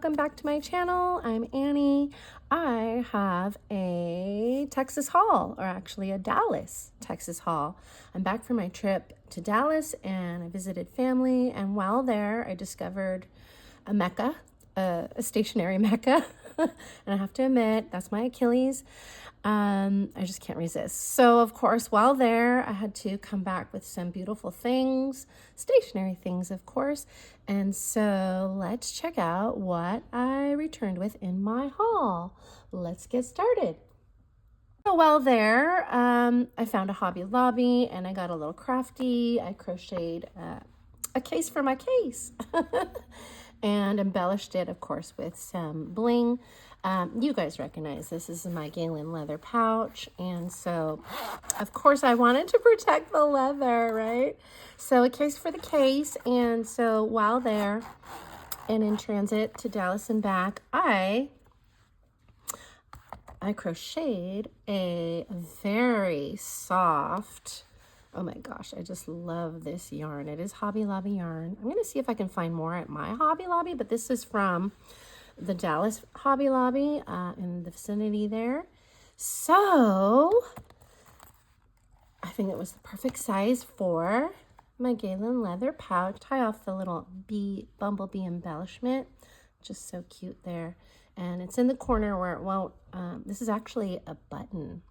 welcome back to my channel. I'm Annie. I have a Texas haul, or actually a Dallas, Texas haul. I'm back from my trip to Dallas and I visited family, and while there I discovered a Mecca, a stationary Mecca. And I have to admit, that's my Achilles. I just can't resist. So of course, while there, I had to come back with some beautiful things, stationary things, of course. And so let's check out what I returned with in my haul. Let's get started. So while there, I found a Hobby Lobby and I got a little crafty. I crocheted a case for my case and embellished it, of course, with some bling. You guys recognize this is my Galen leather pouch, and so of course I wanted to protect the leather, right? So a case for the case. And so while there and in transit to Dallas and back, I crocheted a very soft, oh my gosh, I just love this yarn. It is Hobby Lobby yarn. I'm gonna see if I can find more at my Hobby Lobby, but this is from the Dallas Hobby Lobby in the vicinity there. So I think it was the perfect size for my Galen leather pouch. Tie off the little bumblebee embellishment, just so cute there. And it's in the corner where it won't, this is actually a button.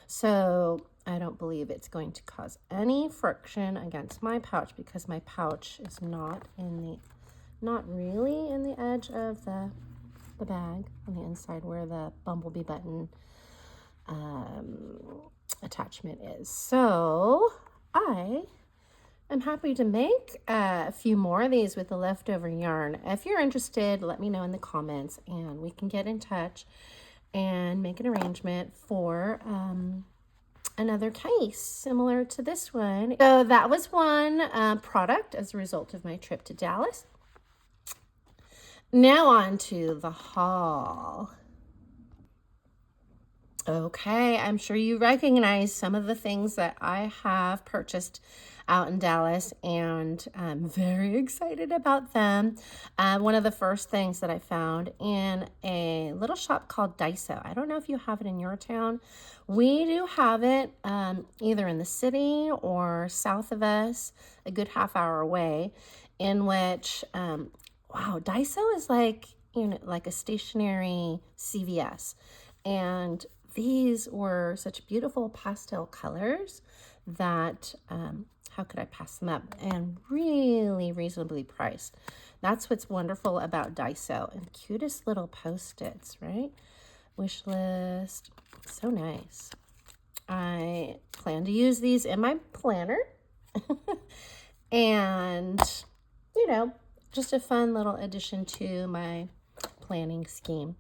So I don't believe it's going to cause any friction against my pouch, because my pouch is not really in the edge of the bag on the inside where the bumblebee button attachment is. So I am happy to make a few more of these with the leftover yarn. If you're interested, let me know in the comments and we can get in touch and make an arrangement for another case similar to this one. So that was one product as a result of my trip to Dallas. Now on to the haul. Okay, I'm sure you recognize some of the things that I have purchased out in Dallas, and I'm very excited about them. One of the first things that I found in a little shop called Daiso. I don't know if you have it in your town. We do have it either in the city or south of us, a good half-hour away, in which wow, Daiso is like, you know, like a stationary CVS. And these were such beautiful pastel colors that, how could I pass them up? And really reasonably priced. That's what's wonderful about Daiso. And cutest little Post-its, right? Wish list. So nice. I plan to use these in my planner. And, you know, just a fun little addition to my planning scheme.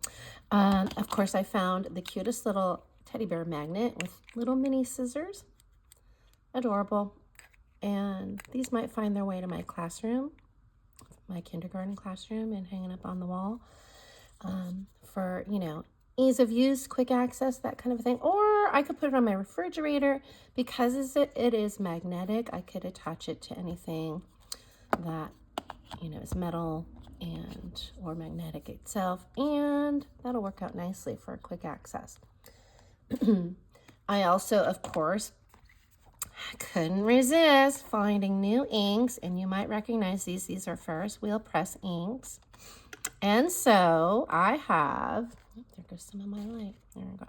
Of course, I found the cutest little teddy bear magnet with little mini scissors. Adorable. And these might find their way to my classroom, my kindergarten classroom, and hanging up on the wall for, you know, ease of use, quick access, that kind of thing. Or I could put it on my refrigerator. Because it is magnetic, I could attach it to anything that, you know, is metal and or magnetic itself, and that'll work out nicely for quick access. I also, of course, couldn't resist finding new inks, and you might recognize these. These are Ferris wheel press inks. And so I have, there goes some of my light. There we go.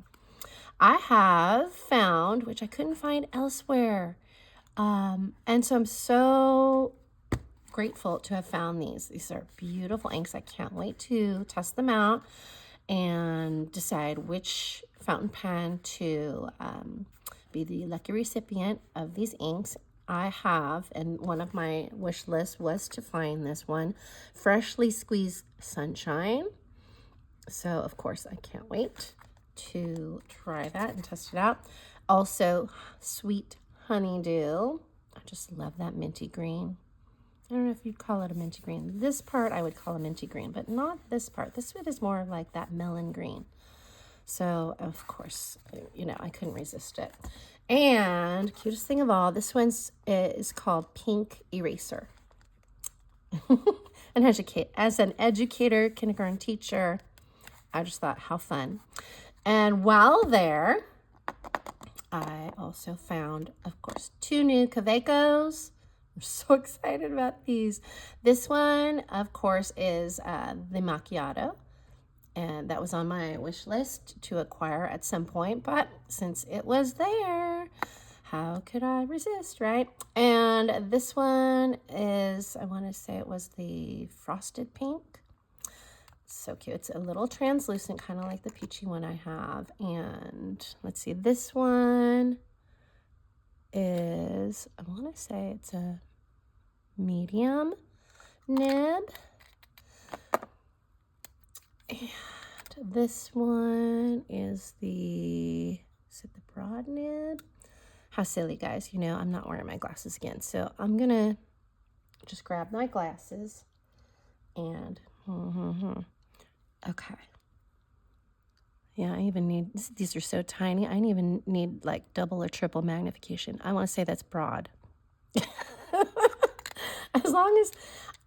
I have found, which I couldn't find elsewhere. And so I'm so grateful to have found these. These are beautiful inks. I can't wait to test them out and decide which fountain pen to be the lucky recipient of these inks. I have, and one of my wish lists was to find this one, Freshly Squeezed Sunshine. So of course I can't wait to try that and test it out. Also, Sweet Honeydew. I just love that minty green. I don't know if you'd call it a minty green. This part I would call a minty green, but not this part. This one is more like that melon green. So, of course, you know, I couldn't resist it. And cutest thing of all, this one is called Pink Eraser. and as an educator, kindergarten teacher, I just thought how fun. And while there, I also found, of course, 2 new Kawecos. I'm so excited about these. This one, of course, is the Macchiato. And that was on my wish list to acquire at some point. But since it was there, how could I resist, right? And this one is, I want to say it was the frosted pink. So cute. It's a little translucent, kind of like the peachy one I have. And let's see, this one is, I want to say it's a medium nib. And this one is it the broad nib? How silly, guys. You know, I'm not wearing my glasses again. So I'm going to just grab my glasses and, okay. Yeah, I even need, these are so tiny. I even need like double or triple magnification. I want to say that's broad.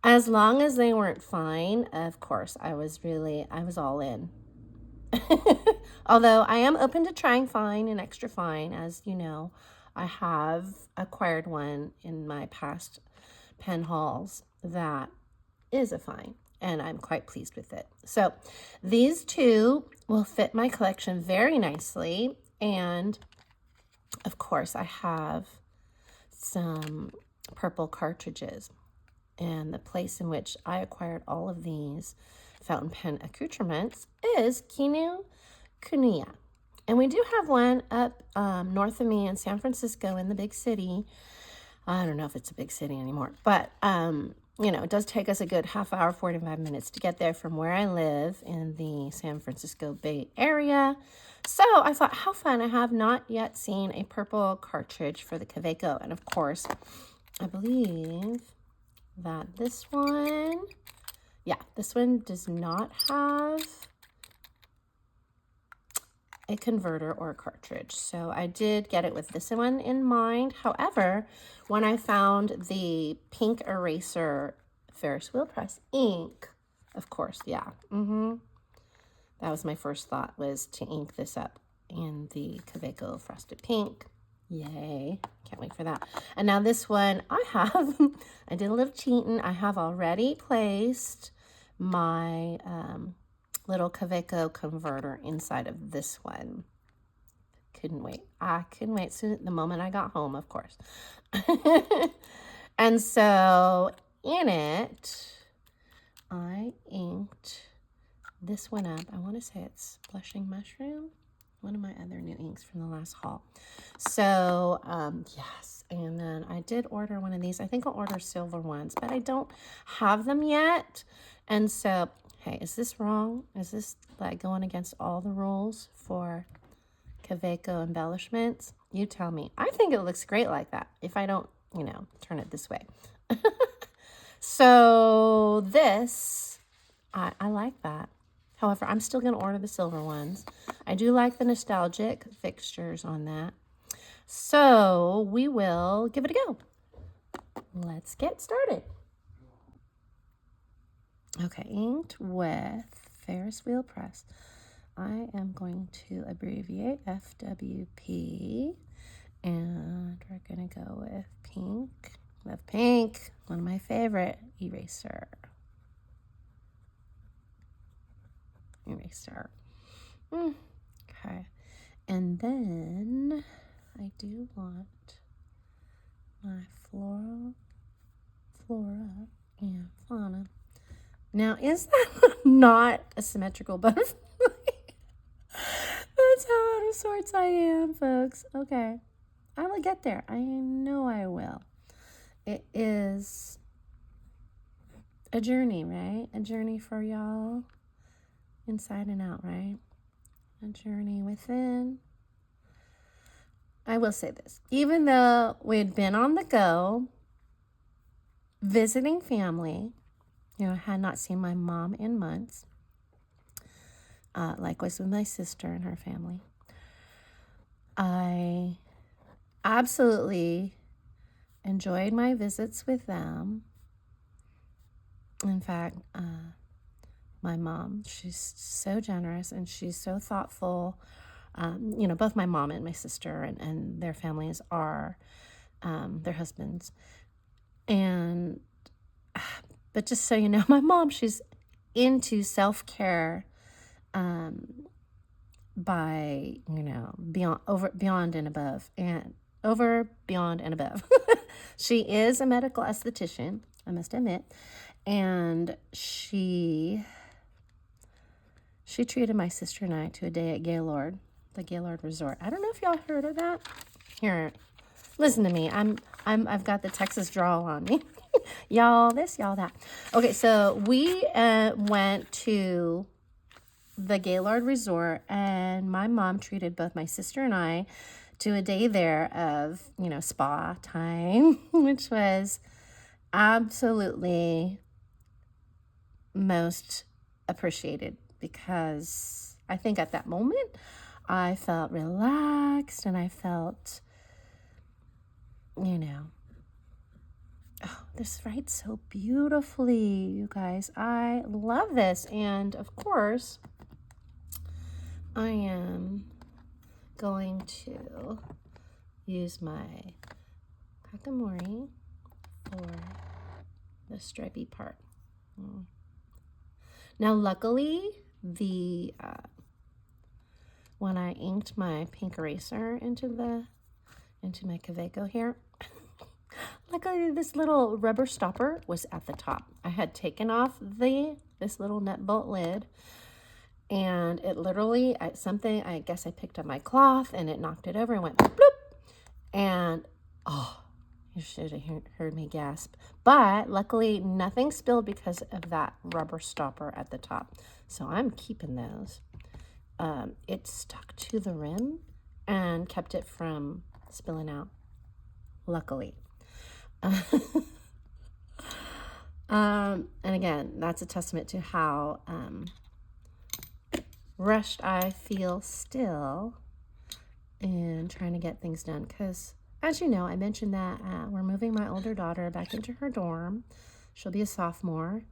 As long as they weren't fine, of course, I was all in. Although I am open to trying fine and extra fine, as you know, I have acquired one in my past pen hauls that is a fine, and I'm quite pleased with it. So these 2 will fit my collection very nicely. And of course, I have some purple cartridges. And the place in which I acquired all of these fountain pen accoutrements is Kinokuniya. And we do have one up north of me in San Francisco in the big city. I don't know if it's a big city anymore, but, you know, it does take us a good half hour, 45 minutes to get there from where I live in the San Francisco Bay Area. So I thought, how fun. I have not yet seen a purple cartridge for the Kaweco. And of course, I believe that this one does not have a converter or a cartridge. So I did get it with this one in mind. However, when I found the pink eraser Ferris wheel press ink, of course, that was my first thought, was to ink this up in the Kaweco frosted pink. Yay, can't wait for that. And now this one I did a little cheating. I have already placed my little Kaweco converter inside of this one. Couldn't wait. I couldn't wait soon the moment I got home, of course. And so in it, I inked this one up. I want to say it's Blushing Mushroom. One of my other new inks from the last haul. So, yes. And then I did order one of these. I think I'll order silver ones, but I don't have them yet. And so, hey, is this wrong? Is this like going against all the rules for Kaweco embellishments? You tell me. I think it looks great like that if I don't, you know, turn it this way. So this, I like that. However, I'm still going to order the silver ones. I do like the nostalgic fixtures on that. So we will give it a go. Let's get started. Okay, inked with Ferris wheel press. I am going to abbreviate FWP. And we're going to go with pink. Love pink. One of my favorite. Eraser. Okay. And then I do want my flora and fauna. Now, is that not a symmetrical butterfly? That's how out of sorts I am, folks. Okay. I will get there. I know I will. It is a journey, right? A journey for y'all. Inside and out, right? A journey within. I will say this. Even though we had been on the go, visiting family, you know, I had not seen my mom in months. Likewise with my sister and her family. I absolutely enjoyed my visits with them. In fact, my mom, she's so generous and she's so thoughtful. Both my mom and my sister and their families are their husbands. And, but just so you know, my mom, she's into self-care by, beyond and above and over, beyond and above. She is a medical esthetician, I must admit. And she treated my sister and I to a day at Gaylord, the Gaylord Resort. I don't know if y'all heard of that. Here, listen to me. I've got the Texas drawl on me. Y'all this, y'all that. Okay, so we went to the Gaylord Resort, and my mom treated both my sister and I to a day there of, spa time, which was absolutely most appreciated because I think at that moment I felt relaxed and I felt, oh, this writes so beautifully, you guys. I love this. And of course, I am going to use my Kakamori for the stripy part. Now, luckily, when I inked my pink eraser into my Kaweco here, luckily this little rubber stopper was at the top. I had taken off this little nut bolt lid, and it literally, I guess I picked up my cloth and it knocked it over and went bloop, and oh, you should have heard me gasp. But luckily nothing spilled because of that rubber stopper at the top. So I'm keeping those. It stuck to the rim and kept it from spilling out, luckily. And again, that's a testament to how rushed I feel still in trying to get things done. Because, as you know, I mentioned that we're moving my older daughter back into her dorm. She'll be a sophomore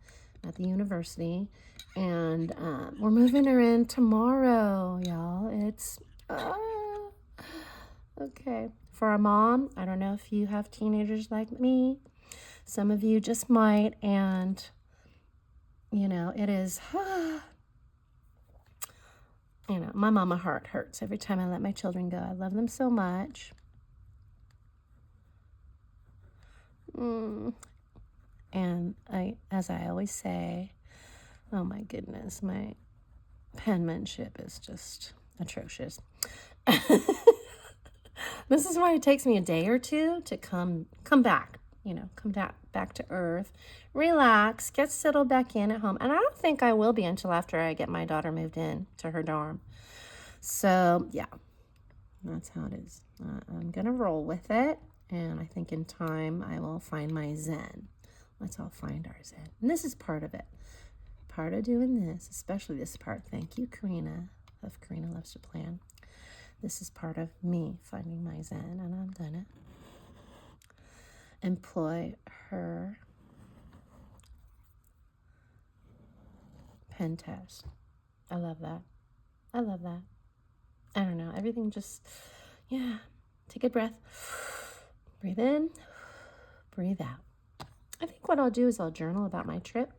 at the university. And we're moving her in tomorrow, y'all. It's, okay. For a mom, I don't know if you have teenagers like me. Some of you just might. And, it is, my mama heart hurts every time I let my children go. I love them so much. And as I always say, oh my goodness, my penmanship is just atrocious. This is why it takes me a day or two to come back, come back to earth, relax, get settled back in at home. And I don't think I will be until after I get my daughter moved in to her dorm. So yeah, that's how it is. I'm going to roll with it. And I think in time I will find my zen. Let's all find our zen. And this is part of it. Part of doing this, especially this part. Thank you, Karina, of Karina Loves to Plan. This is part of me finding my zen, and I'm going to employ her pen test. I love that. I love that. I don't know. Everything just, yeah. Take a breath. Breathe in. Breathe out. I think what I'll do is I'll journal about my trip,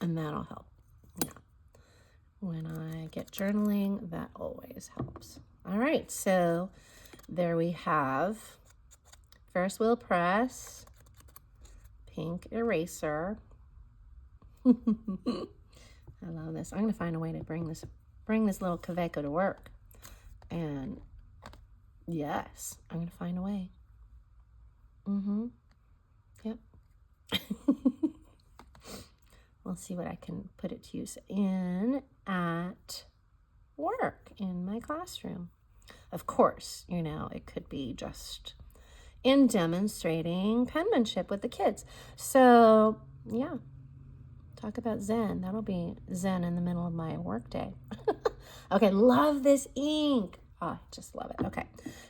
and that'll help. Yeah. When I get journaling, that always helps. All right, so there we have Ferris wheel press, pink eraser. I love this. I'm going to find a way to bring this little Kaweco to work. And yes, I'm going to find a way. Yep. We'll see what I can put it to use in at work in my classroom. Of course, it could be just in demonstrating penmanship with the kids. So, yeah, talk about zen. That'll be zen in the middle of my work day. Okay, love this ink. Oh, just love it. Okay,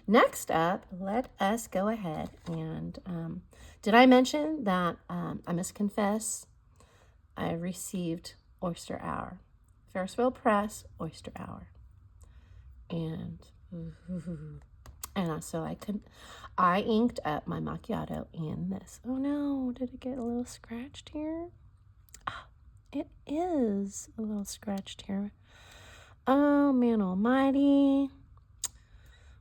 next up, let us go ahead and, did I mention that I must confess I received Oyster Hour. Ferris Wheel Press, Oyster Hour. And so I inked up my macchiato in this. Oh no, did it get a little scratched here? Oh, it is a little scratched here. Oh man almighty.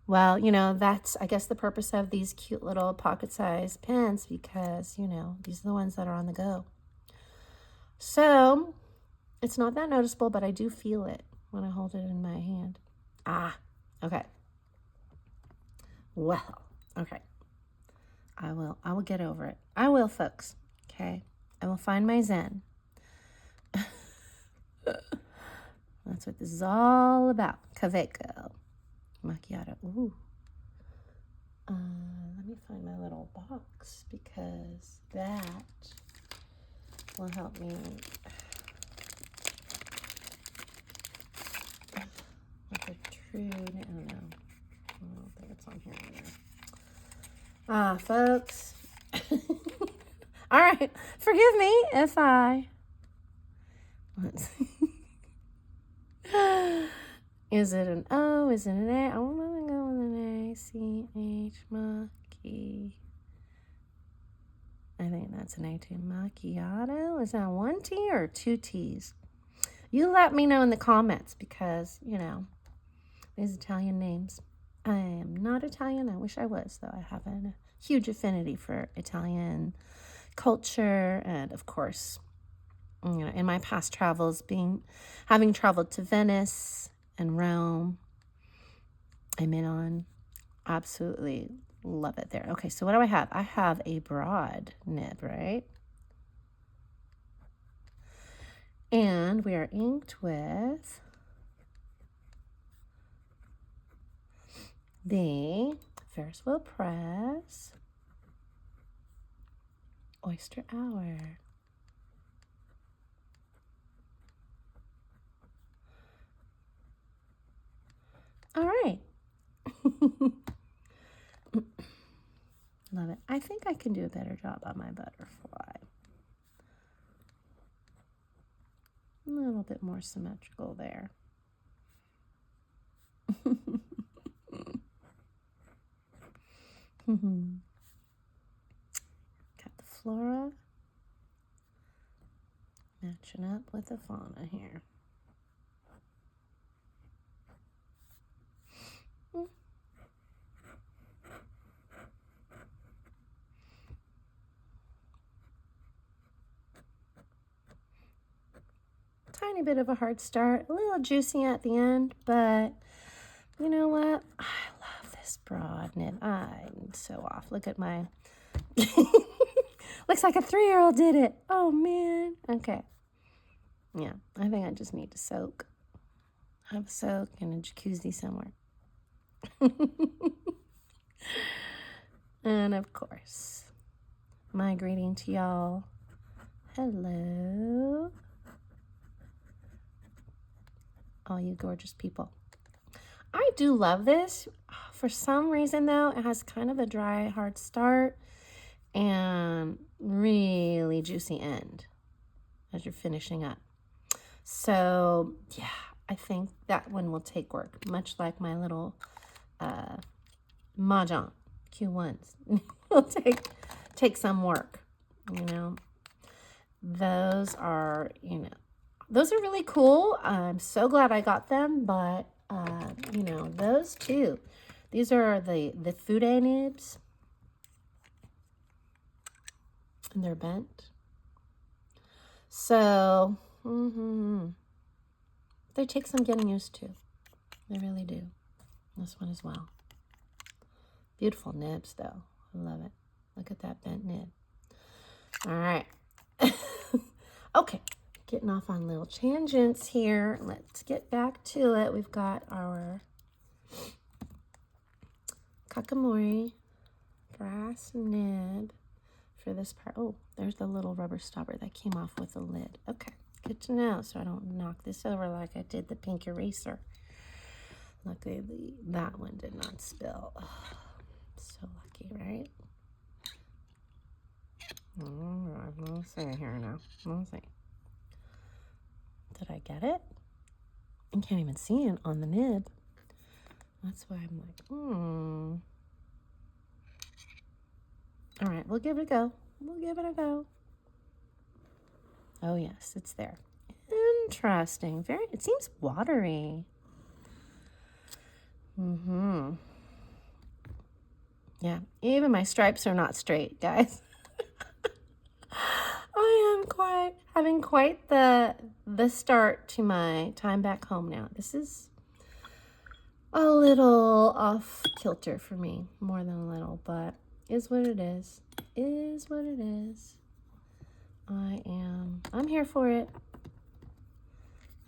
Well, you know, that's, I guess, the purpose of these cute little pocket-sized pens, because, you know, these are the ones that are on the go. So, it's not that noticeable, but I do feel it when I hold it in my hand. Okay. Well, okay. I will get over it. I will, folks. Okay. I will find my zen. That's what this is all about. Kaweco. Macchiato. Ooh. Let me find my little box, because that will help me with a true, I don't know. I don't think it's on here either. Folks. All right. Forgive me if I... Let's see. Is it an O? Is it an A? I'm going to go with an A. C-H, Macchi. I think that's an A too. Macchiato? Is that one T or two T's? You let me know in the comments, because, you know, these Italian names. I am not Italian. I wish I was, though. I have a huge affinity for Italian culture, and, of course, you know, in my past travels, having traveled to Venice and Rome and Milan, absolutely love it there. Okay, so what do I have? I have a broad nib, right? And we are inked with the Ferris Wheel Press Oyster Hour. All right. Love it. I think I can do a better job on my butterfly. A little bit more symmetrical there. Got the flora matching up with the fauna here. Tiny bit of a hard start, a little juicy at the end, but you know what? I love this broad nib. I'm so off. Look at my... Looks like a 3-year-old did it. Oh, man. Okay. Yeah, I think I just need to soak. Have a soak in a jacuzzi somewhere. And, of course, my greeting to y'all. Hello. All you gorgeous people. I do love this. For some reason, though, it has kind of a dry, hard start and really juicy end as you're finishing up. So, yeah, I think that one will take work, much like my little Mahjong Q1s. Will take some work, you know. Those are, you know, those are really cool. I'm so glad I got them, but, you know, those two. These are the Fude nibs. And they're bent. So, they take some getting used to. They really do. This one as well. Beautiful nibs, though. I love it. Look at that bent nib. All right. Okay. Getting off on little tangents here. Let's get back to it. We've got our Kakamori brass nib for this part. Oh, there's the little rubber stopper that came off with the lid. Okay, good to know, so I don't knock this over like I did the pink eraser. Luckily, that one did not spill. Oh, so lucky, right? All right, we'll see here now. We'll see. Did I get it? I can't even see it on the nib. That's why I'm like, All right, we'll give it a go. We'll give it a go. Oh, yes, it's there. Interesting. It seems watery. Yeah, even my stripes are not straight, guys. I am having quite the start to my time back home now. This is a little off kilter for me, more than a little, but is what it is. Is what it is. I'm here for it.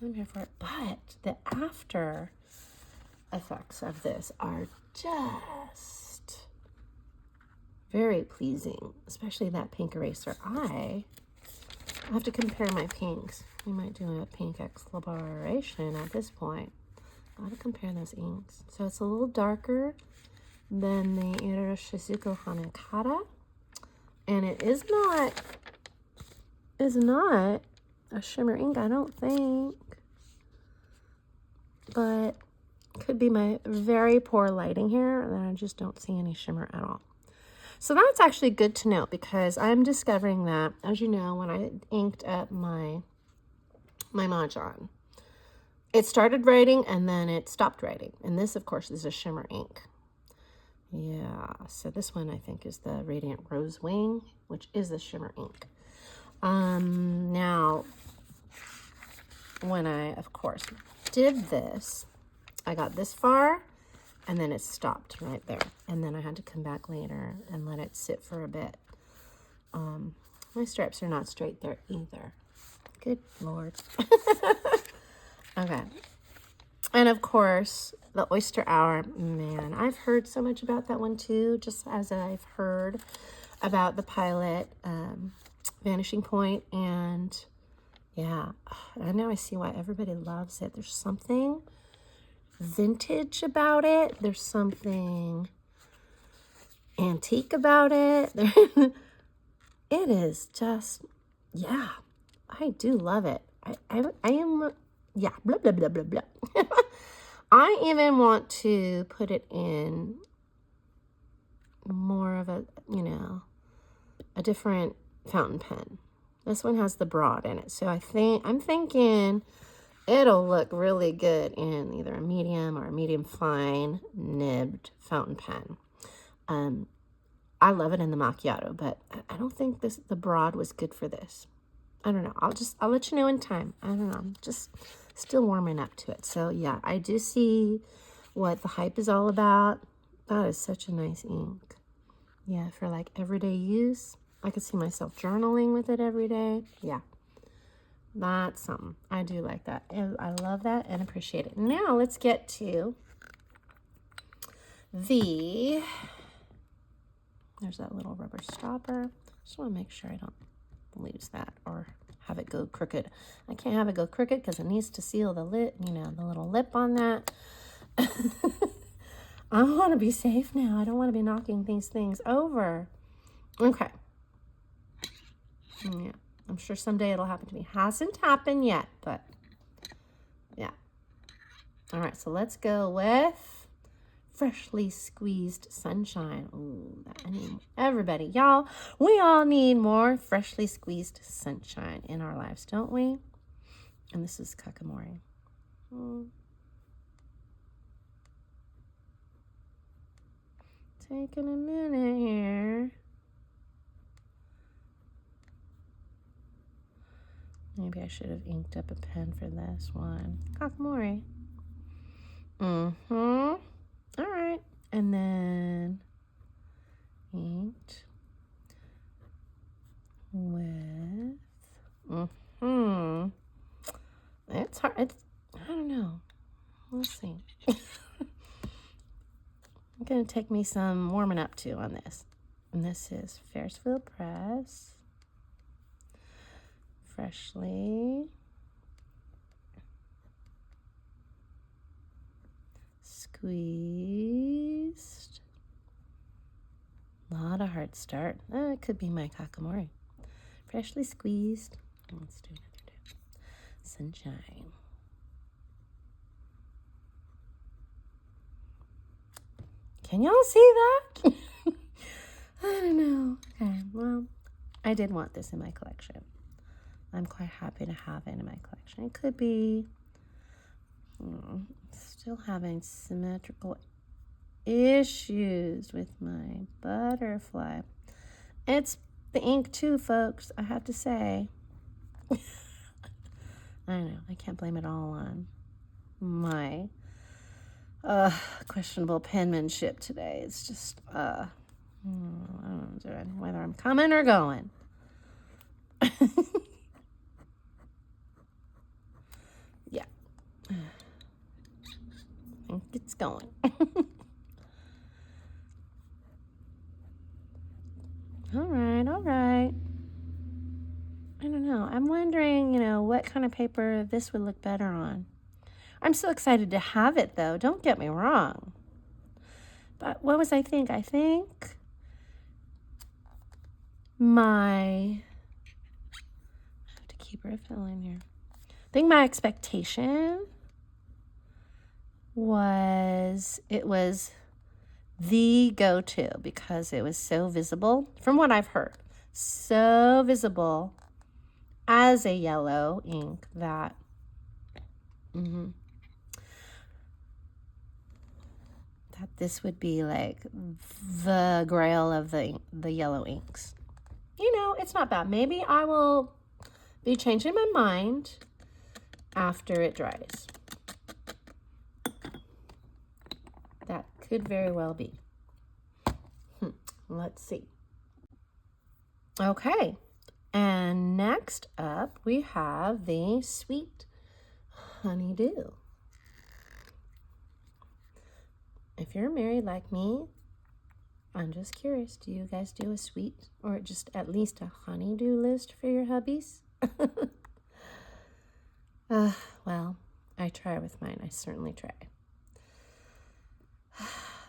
I'm here for it. But the after effects of this are just very pleasing, especially that pink eraser. I have to compare my pinks. We might do a pink exploration at this point. I have to compare those inks. So it's a little darker than the Iroshizuku Hanekata, and it is not a shimmer ink, I don't think, but could be my very poor lighting here, and I just don't see any shimmer at all. So that's actually good to know, because I'm discovering that, as you know, when I inked up my Mahjong, it started writing and then it stopped writing. And this, of course, is a shimmer ink. Yeah, so this one I think is the Radiant Rose Wing, which is the shimmer ink. Now, when I, of course, did this, I got this far, and then it stopped right there. And then I had to come back later and let it sit for a bit. My stripes are not straight there either. Good Lord. Okay. And of course, the Oyster Hour, man, I've heard so much about that one too, just as I've heard about the Pilot Vanishing Point. And yeah, I know I see why everybody loves it. There's something vintage about it. There's something antique about it. It is just, yeah, I do love it. I am, yeah, blah, blah, blah, blah, blah. I even want to put it in more of a, a different fountain pen. This one has the broad in it. So I'm thinking it'll look really good in either a medium or a medium fine nibbed fountain pen. I love it in the Macchiato, but I don't think the broad was good for this. I don't know. I'll let you know in time. I don't know. I'm just still warming up to it. So yeah, I do see what the hype is all about. That is such a nice ink. Yeah, for like everyday use. I could see myself journaling with it every day. Yeah, that's something. I do like that. And I love that and appreciate it. Now let's get to there's that little rubber stopper. Just want to make sure I don't lose that or have it go crooked. I can't have it go crooked because it needs to seal the lid, the little lip on that. I want to be safe now. I don't want to be knocking these things over. Okay. Yeah, I'm sure someday it'll happen to me. Hasn't happened yet, but yeah. All right, so let's go with Freshly Squeezed Sunshine. Ooh, I need everybody, y'all. We all need more freshly squeezed sunshine in our lives, don't we? And this is Kakamori. Taking a minute here. Maybe I should have inked up a pen for this one. Kakamori. All right. And then inked with it's hard. I don't know. Let's see. It's gonna take me some warming up to on this. And this is Ferris Press. Freshly squeezed. A lot of hard start. It could be my Kakamori. Freshly squeezed. Let's do another dip. Sunshine. Can y'all see that? I don't know. Okay, well, I did want this in my collection. I'm quite happy to have it in my collection. It could be still having symmetrical issues with my butterfly. It's the ink too, folks, I have to say. I know, I can't blame it all on my questionable penmanship today. It's just, I don't know whether I'm coming or going. Yeah. I think it's going. All right. I don't know. I'm wondering, what kind of paper this would look better on. I'm so excited to have it, though. Don't get me wrong. But what was I think? I think I have to keep refilling here. I think my expectation was it was the go-to because it was so visible, from what I've heard, so visible as a yellow ink that that this would be like the grail of the yellow inks. It's not bad. Maybe I will be changing my mind after it dries. That could very well be. Let's see. Okay, and next up we have the Sweet Honeydew. If you're married like me, I'm just curious, do you guys do a sweet or just at least a honeydew list for your hubbies? Well, I try with mine. I certainly try.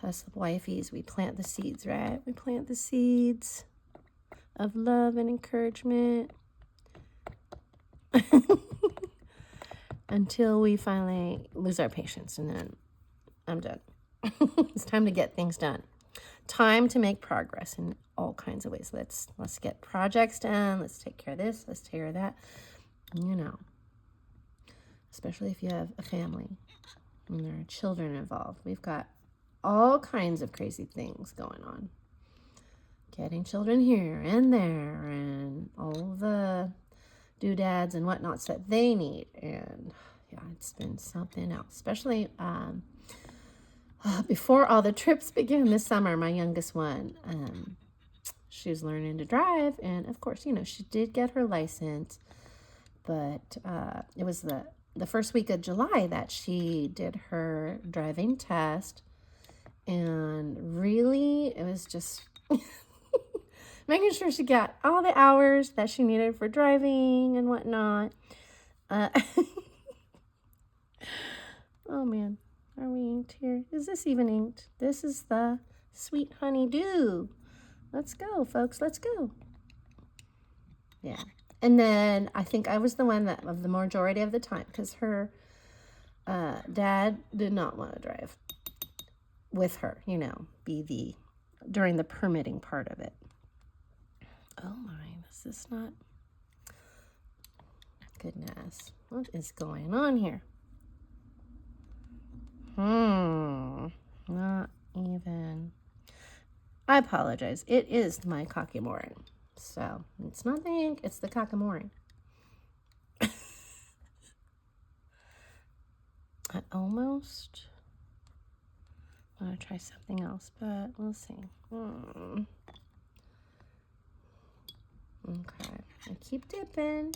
Us wifeys, we plant the seeds, right? We plant the seeds of love and encouragement until we finally lose our patience, and then I'm done. It's time to get things done. Time to make progress in all kinds of ways. Let's get projects done. Let's take care of this. Let's take care of that. Especially if you have a family and there are children involved. We've got all kinds of crazy things going on. Getting children here and there and all the doodads and whatnots that they need. And yeah, it's been something else, especially before all the trips began this summer. My youngest one, she was learning to drive, and of course, she did get her license, but it was the first week of July that she did her driving test, and really, it was just making sure she got all the hours that she needed for driving and whatnot. Oh man. Are we inked here? Is this even inked? This is the Sweet Honeydew. Let's go, folks. Let's go. Yeah. And then I think I was the one that, of the majority of the time, because her dad did not want to drive with her, be during the permitting part of it. Oh my, is this not? Goodness. What is going on here? Not even. I apologize. It is my Kakimori. So, it's not the ink, it's the Kakimori. I almost want to try something else, but we'll see. Okay. I keep dipping.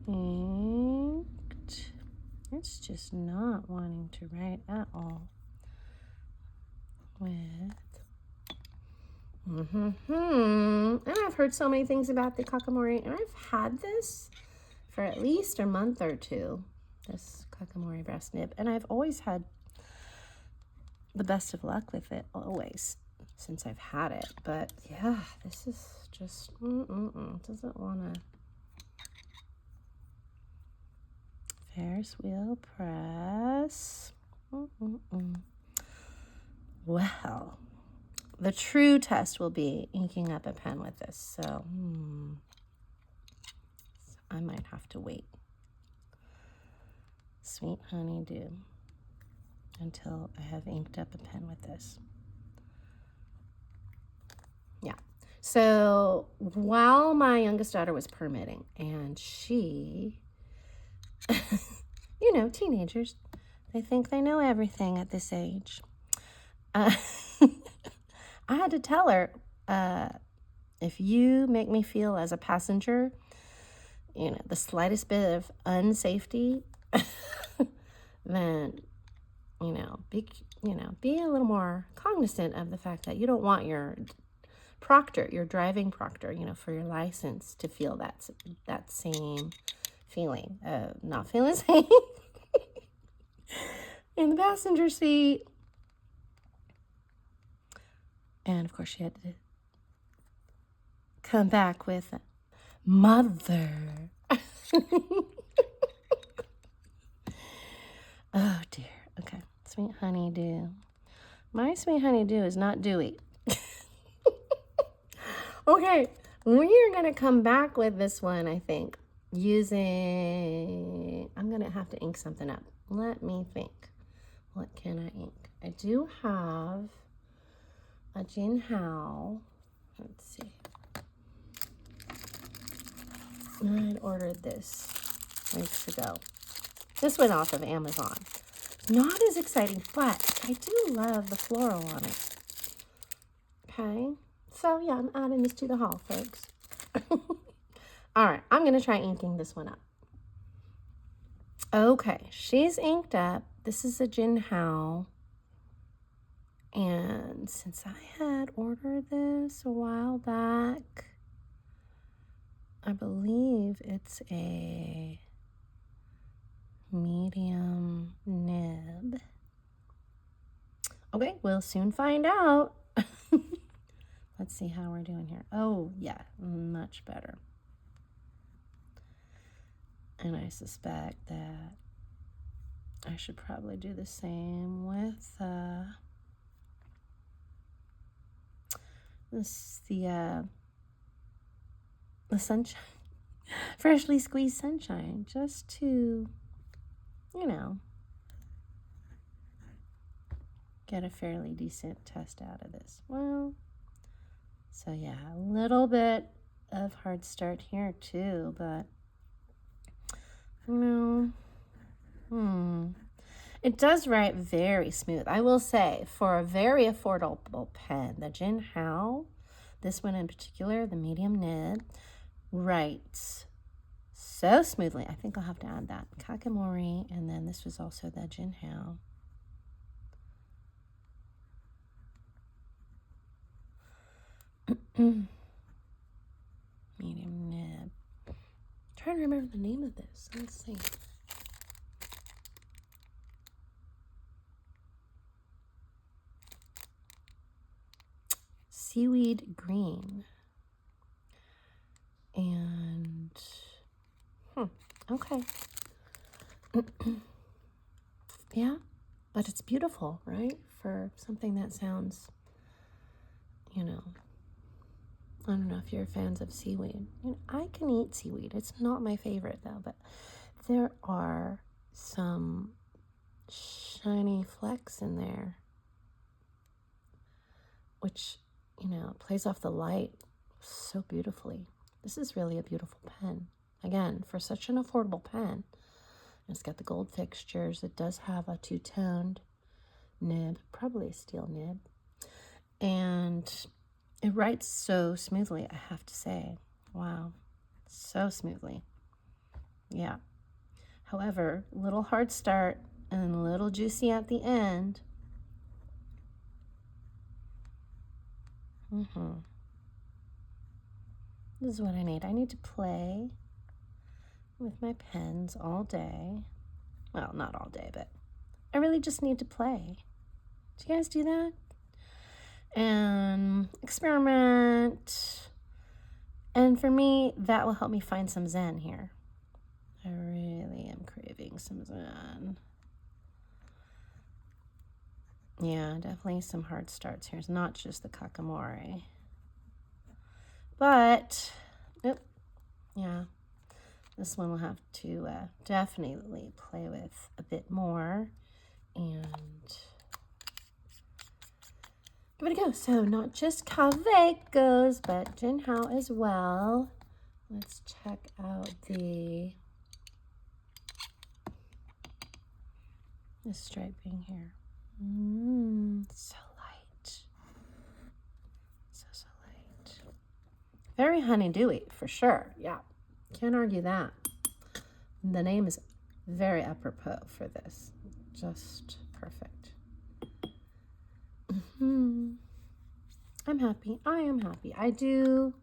Inked. It's just not wanting to write at all. And I've heard so many things about the Kakimori, and I've had this for at least a month or two, this Kakimori brass nib, and I've always had the best of luck with it, always, since I've had it. But yeah, this is just doesn't want to Ferris wheel press. Well, the true test will be inking up a pen with this. So I might have to wait. Sweet honeydew until I have inked up a pen with this. Yeah. So while my youngest daughter was permitting, and she, you know, teenagers, they think they know everything at this age. I had to tell her, if you make me feel as a passenger, you know, the slightest bit of unsafety, then, be a little more cognizant of the fact that you don't want your proctor, your driving proctor, for your license to feel that same feeling of not feeling safe in the passenger seat. And of course, she had to come back with mother. Oh dear. Okay. Sweet honeydew. My sweet honeydew is not dewy. Okay. We are going to come back with this one, I think, using... I'm going to have to ink something up. Let me think. What can I ink? I do have a Jin Hao. Let's see. I ordered this weeks ago. This went off of Amazon. Not as exciting, but I do love the floral on it. Okay. So, yeah, I'm adding this to the haul, folks. All right. I'm going to try inking this one up. Okay. She's inked up. This is a Jin Hao. And since I had ordered this a while back, I believe it's a medium nib. Okay, we'll soon find out. Let's see how we're doing here. Oh, yeah, much better. And I suspect that I should probably do the same with the sunshine, freshly squeezed sunshine, just to, get a fairly decent test out of this. Well, so yeah, a little bit of hard start here too, but it does write very smooth. I will say, for a very affordable pen, the Jin Hao, this one in particular, the medium nib, writes so smoothly. I think I'll have to add that. Kakimori, and then this was also the Jin Hao. Medium nib. I'm trying to remember the name of this. Let's see. Seaweed green. And okay. Yeah, but it's beautiful, right? For something that sounds, I don't know if you're fans of seaweed. I can eat seaweed. It's not my favorite though, but there are some shiny flecks in there, which, plays off the light so beautifully. This is really a beautiful pen. Again, for such an affordable pen. It's got the gold fixtures. It does have a two-toned nib, probably a steel nib. And it writes so smoothly, I have to say. Wow, so smoothly. Yeah. However, a little hard start and a little juicy at the end. This is what I need. I need to play with my pens all day. Well, not all day, but I really just need to play. Do you guys do that? And experiment. And for me, that will help me find some zen here. I really am craving some Zen. Yeah, definitely some hard starts here. It's not just the Kakamori. But, yeah, this one we'll have to definitely play with a bit more and give it a go. So not just Kawecos, but Jinhao as well. Let's check out the striping here. So light. So light. Very honeydewy for sure. Yeah, can't argue that. The name is very apropos for this. Just perfect. I'm happy. I am happy. I do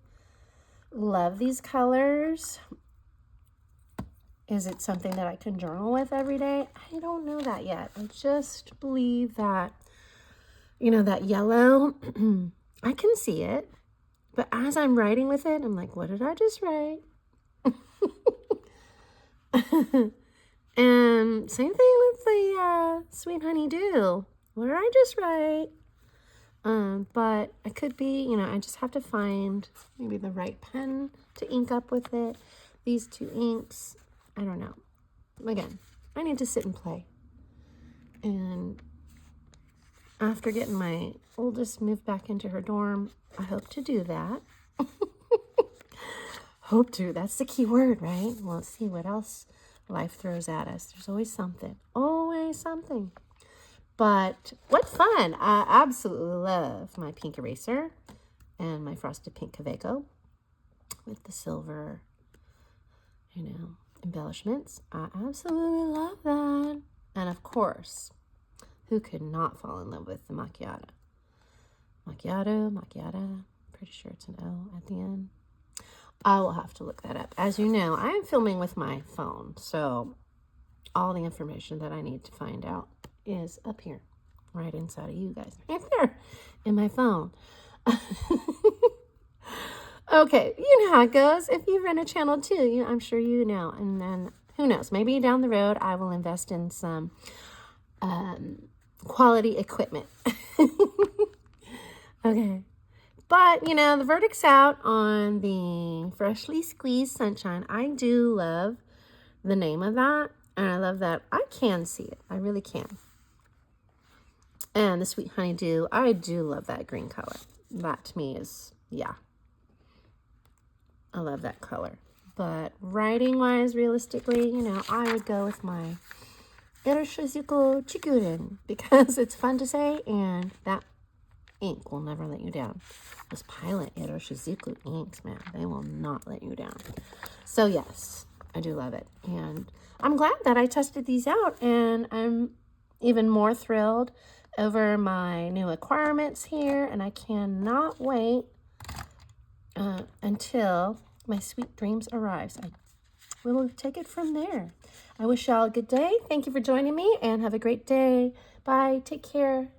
love these colors. Is it something that I can journal with every day? I don't know that yet. I just believe that, you know, that yellow, I can see it. But as I'm writing with it, I'm like, what did I just write? And same thing with the Sweet Honeydew. What did I just write? But it could be, you know, I just have to find maybe the right pen to ink up with it. These two inks, I don't know. Again, I need to sit and play. And after getting my oldest moved back into her dorm, I hope to do that. Hope to, that's the key word, right? Well, let's see what else life throws at us. There's always something, always something. But what fun. I absolutely love my pink eraser and my frosted pink Kaweco with the silver, you know, embellishments. I absolutely love that. And of course, who could not fall in love with the Macchiato? Macchiata, pretty sure it's an O at the end. I will have to look that up. As you know, I am filming with my phone, so all the information that I need to find out is up here, right inside of you guys, right there in my phone. Okay, you know how it goes. If you run a channel too, I'm sure you know. And then who knows, maybe down the road I will invest in some quality equipment. Okay. But, you know, the verdict's out on the Freshly Squeezed Sunshine. I do love the name of that. And I love that I can see it. I really can. And the Sweet Honeydew, I do love that green color. That to me is, yeah. I love that color. But writing-wise, realistically, you know, I would go with my Eroshizuku Chikurin because it's fun to say and that ink will never let you down. Those Pilot Eroshizuku inks, man, they will not let you down. So yes, I do love it. And I'm glad that I tested these out, and I'm even more thrilled over my new acquirements here, and I cannot wait until my sweet dreams arrives. We will take it from there. I wish y'all a good day. Thank you for joining me, and have a great day. Bye. Take care.